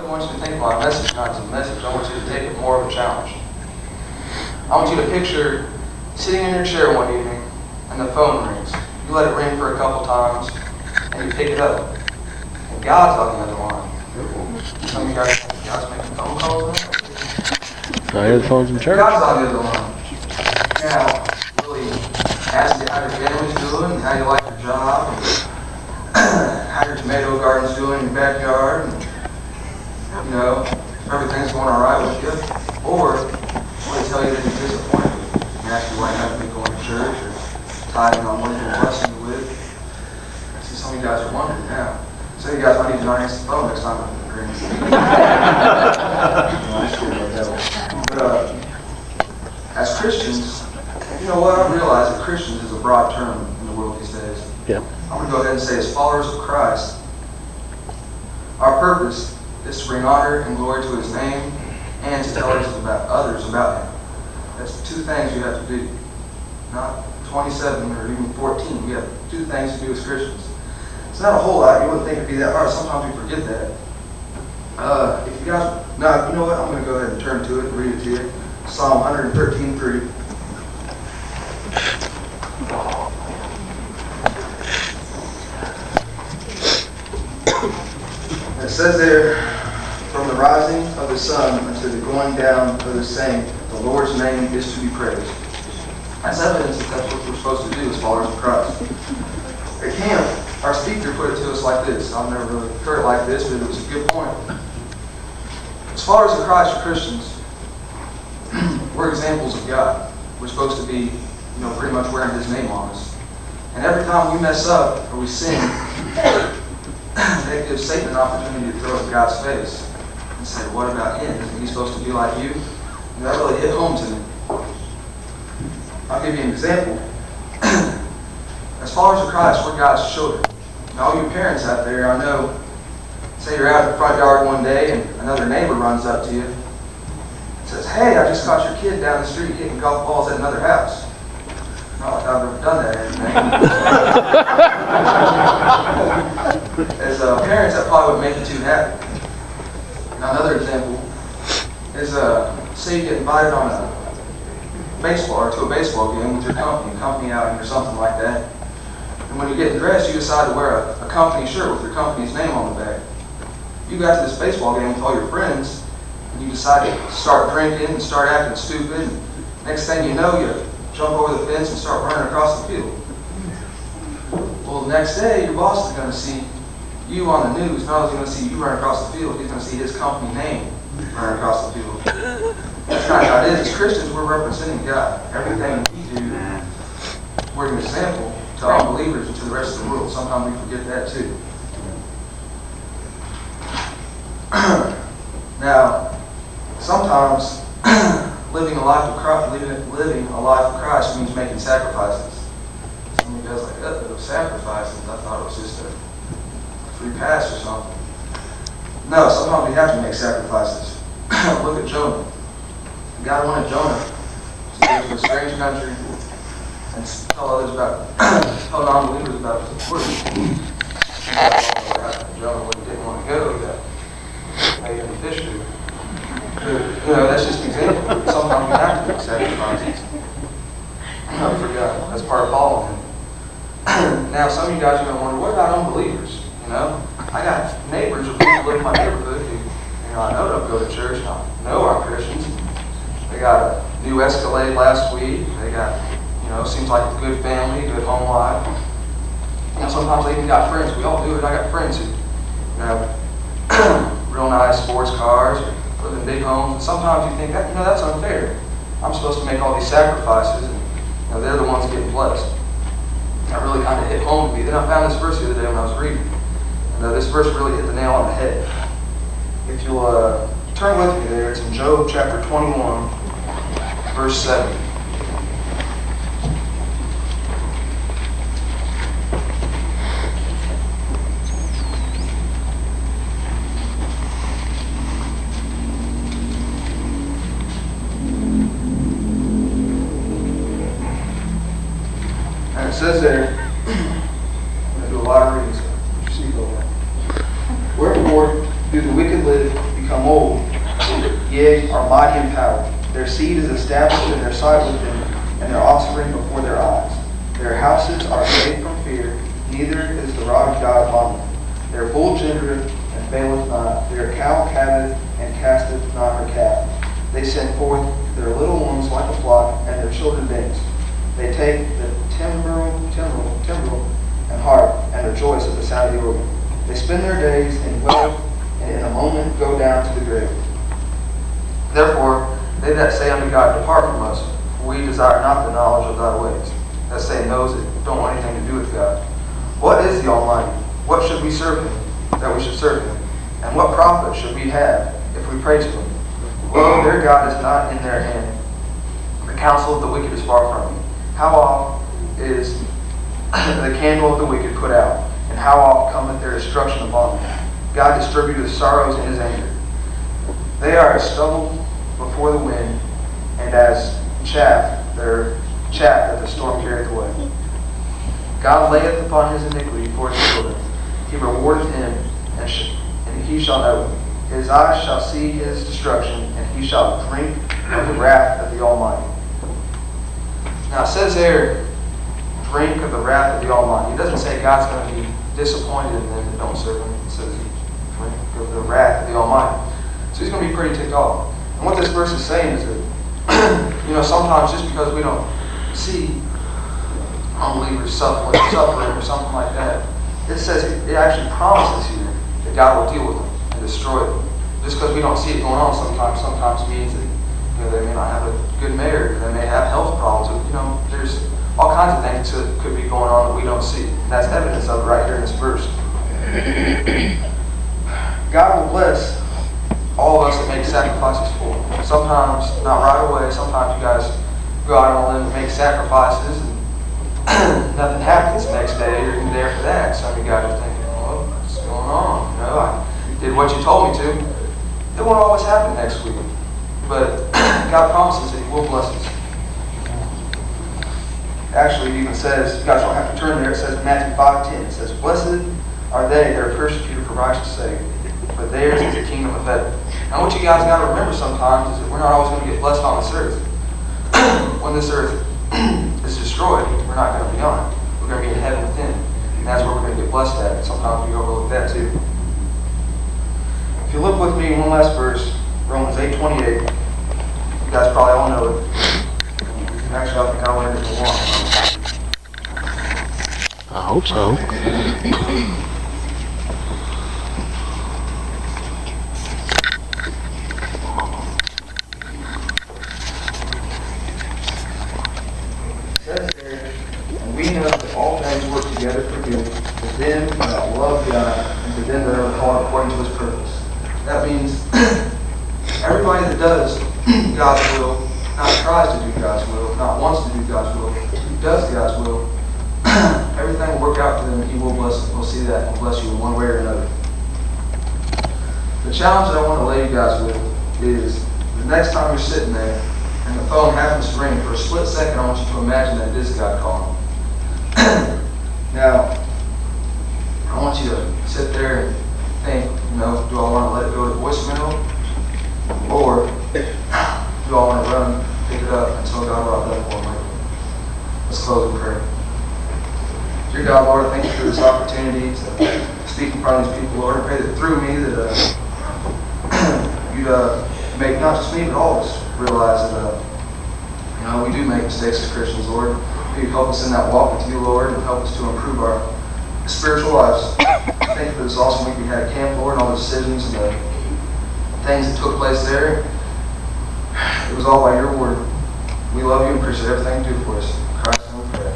really want you to think about my message not as a message. I want you to take it more of a challenge. I want you to picture sitting in your chair one evening and the phone rings. You let it ring for a couple times and you pick it up. And God's on the other line. Some of you guys think God's making phone calls now? I hear the phones in church. God's on the other line. Now, really ask you how your family's doing, how you like your job, and how your tomato garden's doing in your backyard, and, you know, if everything's going all right with you. Or they tell you that you're disappointed and ask you why you haven't been going to church or tithing on what you've been blessing you with. I see some of you guys are wondering now. Some of you guys might need to not answer the phone next time it rings. But as Christians, you know what? I realize that Christians is a broad term in the world these days. Yeah. I'm going to go ahead and say, as followers of Christ, our purpose is to bring honor and glory to His name and to tell others about Him. That's two things you have to do. Not 27 or even 14. We have two things to do as Christians. It's not a whole lot. You wouldn't think it'd be that hard. Sometimes we forget that. If you guys, now you know what? I'm going to go ahead and turn to it and read it to you. Psalm 113:3. It says there, from the rising of the sun unto the going down of the same, the Lord's name is to be praised. That's evidence that that's what we're supposed to do as followers of Christ. At camp, our speaker put it to us like this. I've never really heard it like this, but it was a good point. As followers of Christ or Christians, we're examples of God. We're supposed to be, pretty much wearing His name on us. And every time we mess up or we sin, that gives Satan an opportunity to throw it in God's face and say, what about him? Isn't he supposed to be like you? And that really hit home to me. I'll give you an example. As followers of Christ, we're God's children. And all you parents out there, I know, say you're out in the front yard one day and another neighbor runs up to you and says, hey, I just caught your kid down the street hitting golf balls at another house. Not like I've ever done that or anything. As parents, that probably would make you too happy. Now, another example is, say you get invited on a baseball or to a baseball game with your company outing or something like that. And when you get dressed, you decide to wear a company shirt with your company's name on the back. You got to this baseball game with all your friends, and you decide to start drinking and start acting stupid. And next thing you know, you jump over the fence and start running across the field. Well, the next day, your boss is going to see you on the news. Not only is he going to see you run across the field, he's going to see his company name run across the field. That's not how it is. As Christians, we're representing God. Everything we do, we're an example to unbelievers and to the rest of the world. Sometimes we forget that too. Now, sometimes living a life of Christ means making sacrifices. Some of you guys are like, sacrifices? I thought it was just a free pass or something. No, sometimes we have to make sacrifices. Look at Jonah. God wanted Jonah to go to a strange country and tell tell non-believers about His word. Jonah didn't want to go. He got made into fish food. That's just an example. Sometimes we have to make sacrifices. I forgot. That's part of following Him. Now, some of you guys are going to wonder, what about unbelievers? I got neighbors or people who live in my neighborhood who, I know don't go to church. I know are Christians. They got a new Escalade last week. They got, seems like a good family, good home life. Sometimes they even got friends. We all do it. I got friends who have real nice sports cars or live in big homes. And sometimes you think, that's unfair. I'm supposed to make all these sacrifices, and they're the ones getting blessed. That really kind of hit home to me. Then I found this verse the other day when I was reading. And this verse really hit the nail on the head. If you'll turn with me there, it's in Job chapter 21, verse 7. And it says there, I'm going to do a lot of reading, so see over. Wherefore do the wicked live become old, yea, are mighty in power. Their seed is established in their sight with them, and their offspring before their eyes. Their houses are safe from fear, neither is the rod of God upon them. Their bull gendereth and faileth not. Their cow calveth and casteth not her calf. They send forth their little ones like a flock, and their children dance. They take the timbrel, and harp, and rejoice at the sound of the organ. They spend their days in wealth, and in a moment go down to the grave. Therefore, they that say unto God, depart from us, for we desire not the knowledge of thy ways. That say knows it, don't want anything to do with God. What is the Almighty? What should we serve him, that we should serve him? And what profit should we have if we pray to him? Lo, their God is not in their hand. The counsel of the wicked is far from me. How oft is the candle of the wicked put out, and how oft cometh their destruction upon them? God distributeth sorrows in his anger. They are as stubble before the wind, and as chaff that the storm carrieth away. God layeth upon his iniquity for his children. He rewardeth him, and he shall know it. His eyes shall see his destruction, and he shall drink of the wrath of the Almighty. Now it says there, drink of the wrath of the Almighty. It doesn't say God's going to be disappointed in them that don't serve him. It says drink of the wrath of the Almighty. So he's going to be pretty ticked off. And what this verse is saying is that, sometimes just because we don't see unbelievers suffering or something like that, it says it actually promises here that God will deal with them and destroy them. Just because we don't see it going on sometimes means that they may not have a good marriage, they may have health problems. There's all kinds of things that could be going on that we don't see. And that's evidence of it right here in this verse. God will bless all of us that make sacrifices for him. Sometimes not right away. Sometimes you guys go out on a limb and make sacrifices and nothing happens the next day or even the day after that. Some of you guys are thinking, well, what's going on? I did what you told me to. It won't always happen next week. But God promises that he will bless us. Actually, it even says, you guys don't have to turn there, it says in Matthew 5:10, it says, blessed are they that are persecuted for righteousness' sake, but theirs is the kingdom of heaven. Now what you guys got to remember sometimes is that we're not always going to get blessed on this earth. When this earth is destroyed, we're not going to be on it. We're going to be in heaven with him. And that's where we're going to get blessed at. Sometimes we overlook that too. If you look with me one last verse, Romans 8:28. You guys probably all know it. Actually, I think I learned it for one. I hope so. It says there, and we know that all things work together for good to them that love God and to them that are called according to his purpose. That means everybody that does God's will, not tries to do God's will, not wants to do God's will, who does God's will, everything will work out for them. He will bless them. We'll see that and bless you in one way or another. The challenge that I want to lay you guys with is the next time you're sitting there and the phone happens to ring, for a split second I want you to imagine that it is God calling. Now, I want you to sit there and think, do I want to let it go to voicemail? Or do I want to run, pick it up, and tell God what I've done for him? Let's close in prayer. Dear God, Lord, I thank you for this opportunity to speak in front of these people, Lord. I pray that through me that you'd make not just me, but all of us realize that we do make mistakes as Christians, Lord. You'd help us in that walk with you, Lord, and help us to improve our spiritual lives. Thank you for this awesome week we had at camp, Lord, and all the decisions and the things that took place there. It was all by your word. We love you and appreciate everything you do for us. In Christ's name we pray.